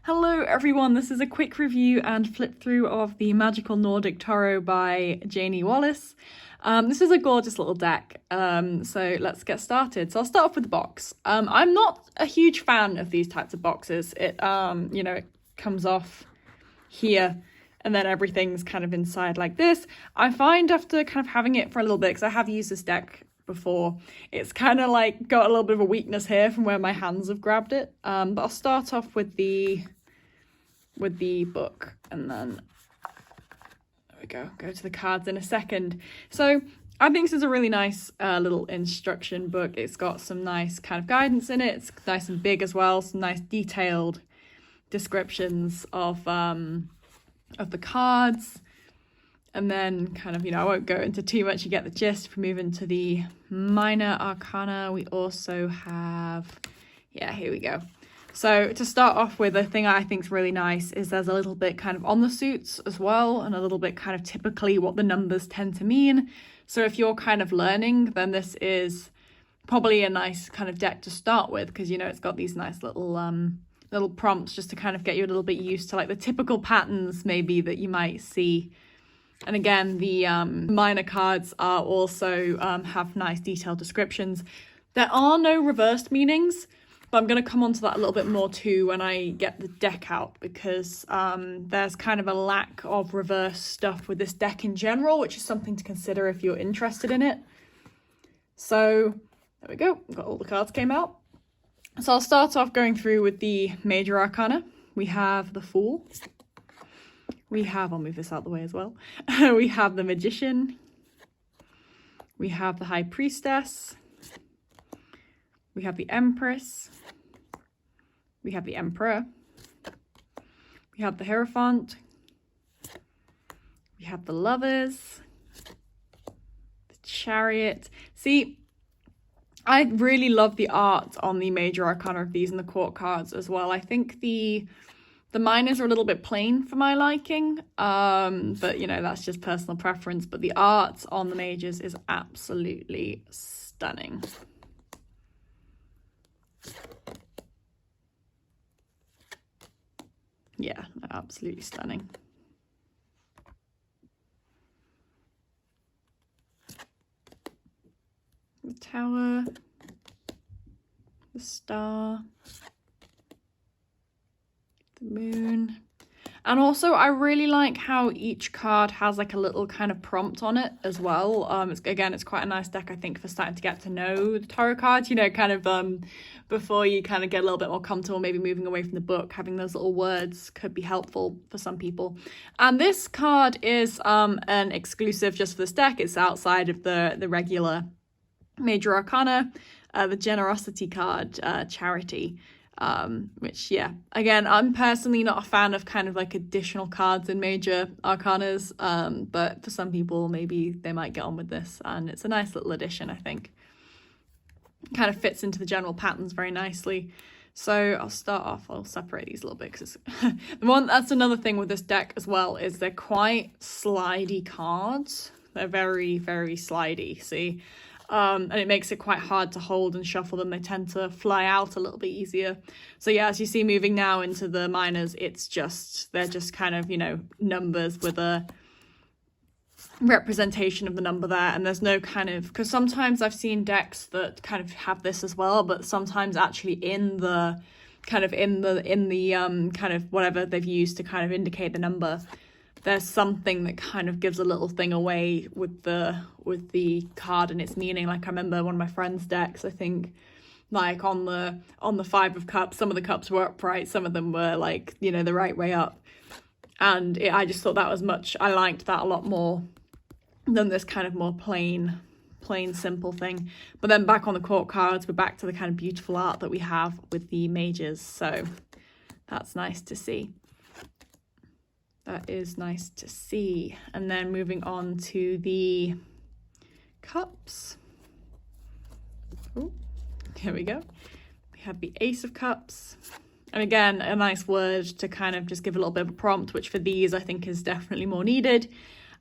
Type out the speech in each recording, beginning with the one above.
Hello everyone, this is a quick review and flip through of the Magical Nordic Tarot by Janie Wallace. This is a gorgeous little deck, so let's get started. So I'll start off with the box. I'm not a huge fan of these types of boxes. It comes off here and then everything's kind of inside like this. I find after kind of having it for a little bit, because I have used this deck before, it's kind of like got a little bit of a weakness here from where my hands have grabbed it. But I'll start off with the book and then there we go to the cards in a second. So I think this is a really nice little instruction book. It's got some nice kind of guidance in it. It's nice and big as well, some nice detailed descriptions of the cards. And then kind of, I won't go into too much, you get the gist. If we move into the minor arcana, we also have, here we go. So to start off with, the thing I think is really nice is there's a little bit kind of on the suits as well, and a little bit kind of typically what the numbers tend to mean. So if you're kind of learning, then this is probably a nice kind of deck to start with, because, it's got these nice little prompts just to kind of get you a little bit used to like the typical patterns maybe that you might see. And again, the minor cards are also have nice detailed descriptions. There are no reversed meanings, but I'm going to come on to that a little bit more too when I get the deck out, because there's kind of a lack of reverse stuff with this deck in general, which is something to consider if you're interested in it. So there we go, got all the cards came out. So I'll start off going through with the major arcana. We have the Fool. I'll move this out the way as well. We have the Magician. We have the High Priestess. We have the Empress. We have the Emperor. We have the Hierophant. We have the Lovers. The Chariot. See, I really love the art on the major arcana of these and the court cards as well. I think the minors are a little bit plain for my liking, but that's just personal preference. But the art on the majors is absolutely stunning. Yeah, absolutely stunning. The Tower, the Star, the Moon. And also I really like how each card has like a little kind of prompt on it as well. It's quite a nice deck, I think, for starting to get to know the tarot cards, before you kind of get a little bit more comfortable, maybe moving away from the book, having those little words could be helpful for some people. And this card is an exclusive just for this deck. It's outside of the regular major arcana, the generosity card, Charity. Which, again, I'm personally not a fan of kind of like additional cards in major arcanas, but for some people maybe they might get on with this, and it's a nice little addition, I think. Kind of fits into the general patterns very nicely. So I'll separate these a little bit, because that's another thing with this deck as well, is they're quite slidey cards. They're very, very slidey, see? And it makes it quite hard to hold and shuffle them. They tend to fly out a little bit easier. So as you see, moving now into the minors, they're just kind of, numbers with a representation of the number there. And there's no kind of, because sometimes I've seen decks that kind of have this as well, but sometimes actually in the kind of whatever they've used to kind of indicate the number, there's something that kind of gives a little thing away with the card and its meaning. Like I remember one of my friend's decks, I think, like on the 5 of cups, some of the cups were upright, some of them were like, the right way up. And I just thought I liked that a lot more than this kind of more plain, simple thing. But then back on the court cards, we're back to the kind of beautiful art that we have with the majors. So that's nice to see. That is nice to see. And then moving on to the cups. Oh, here we go. We have the Ace of Cups. And again, a nice word to kind of just give a little bit of a prompt, which for these I think is definitely more needed.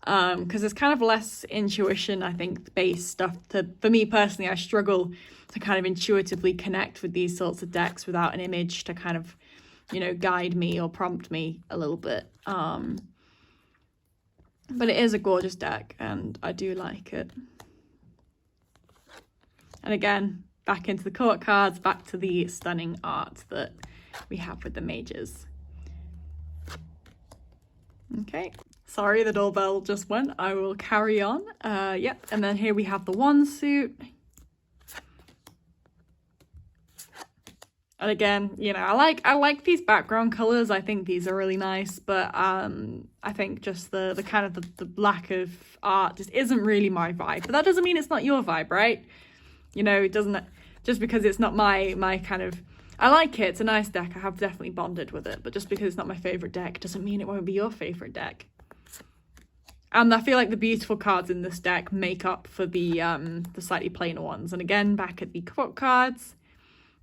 Because there's kind of less intuition, I think, based stuff. For me personally, I struggle to kind of intuitively connect with these sorts of decks without an image to kind of you know, guide me or prompt me a little bit. But it is a gorgeous deck and I do like it. And again, back into the court cards, back to the stunning art that we have with the mages. Okay, sorry, the doorbell just went. I will carry on. Yep, and then here we have the wand suit. And again, you know, I like these background colors. I think these are really nice, but I think just the kind of the lack of art just isn't really my vibe. But that doesn't mean it's not your vibe, right? You know, it doesn't, just because it's not my kind of, I like it, it's a nice deck, I have definitely bonded with it, but just because it's not my favourite deck doesn't mean it won't be your favourite deck. And I feel like the beautiful cards in this deck make up for the slightly plainer ones. And again, back at the court cards,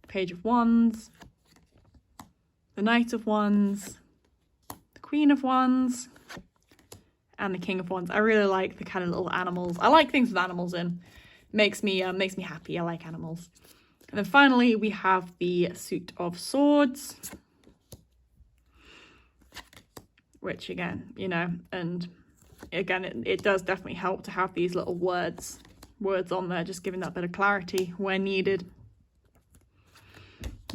the Page of Wands, the Knight of Wands, the Queen of Wands, and the King of Wands. I really like the kind of little animals. I like things with animals in. Makes me happy. I like animals. And then finally we have the Suit of Swords, which again, you know, and again it does definitely help to have these little words on there, just giving that bit of clarity where needed.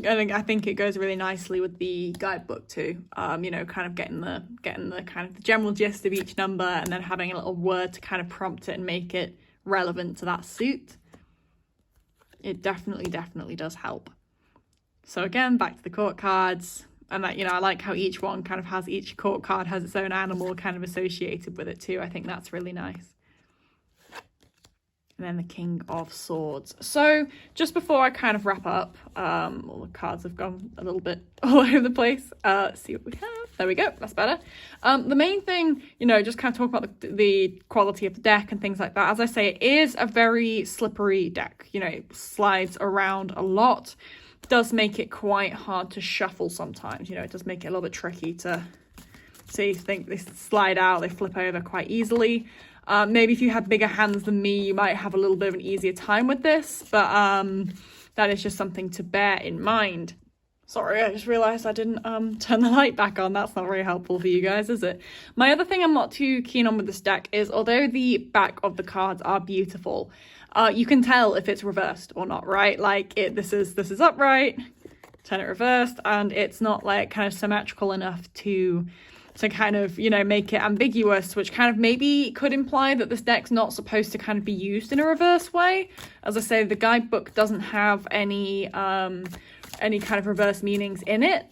I think it goes really nicely with the guidebook too. You know, kind of getting the kind of the general gist of each number and then having a little word to kind of prompt it and make it relevant to that suit. It definitely does help. So again, back to the court cards, and that, you know, I like how each one kind of has, each court card has its own animal kind of associated with it too. I think that's really nice. And then the King of Swords. So just before I kind of wrap up, all the cards have gone a little bit all over the place. Let's see what we have. There we go, that's better. The main thing, you know, just kind of talk about the quality of the deck and things like that. As I say, it is a very slippery deck. You know, it slides around a lot. It does make it quite hard to shuffle sometimes. You know, it does make it a little bit tricky to see, think they slide out, they flip over quite easily. Maybe if you had bigger hands than me, you might have a little bit of an easier time with this, but that is just something to bear in mind. Sorry, I just realised I didn't turn the light back on. That's not very helpful for you guys, is it? My other thing I'm not too keen on with this deck is, although the back of the cards are beautiful, you can tell if it's reversed or not, right? Like, this is upright, turn it reversed, and it's not like kind of symmetrical enough to kind of, you know, make it ambiguous, which kind of maybe could imply that this deck's not supposed to kind of be used in a reverse way. As I say, the guidebook doesn't have any kind of reverse meanings in it,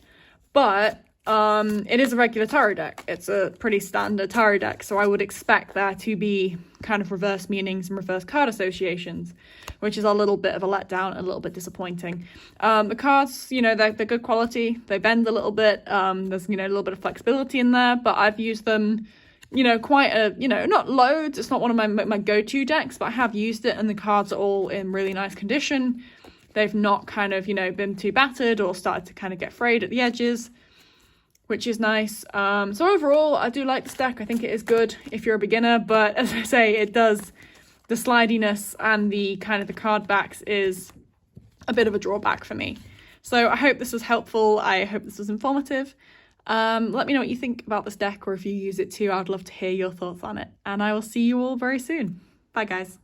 but it is a regular tarot deck. It's a pretty standard tarot deck, so I would expect there to be kind of reverse meanings and reverse card associations, which is a little bit of a letdown, a little bit disappointing. The cards, you know, they're good quality. They bend a little bit. There's, you know, a little bit of flexibility in there, but I've used them, you know, not loads. It's not one of my go-to decks, but I have used it, and the cards are all in really nice condition. They've not kind of, you know, been too battered or started to kind of get frayed at the edges, which is nice. So overall, I do like this deck. I think it is good if you're a beginner, but as I say, it does, the slidiness and the kind of the card backs is a bit of a drawback for me. So I hope this was helpful. I hope this was informative. Let me know what you think about this deck, or if you use it too. I'd love to hear your thoughts on it. And I will see you all very soon. Bye, guys.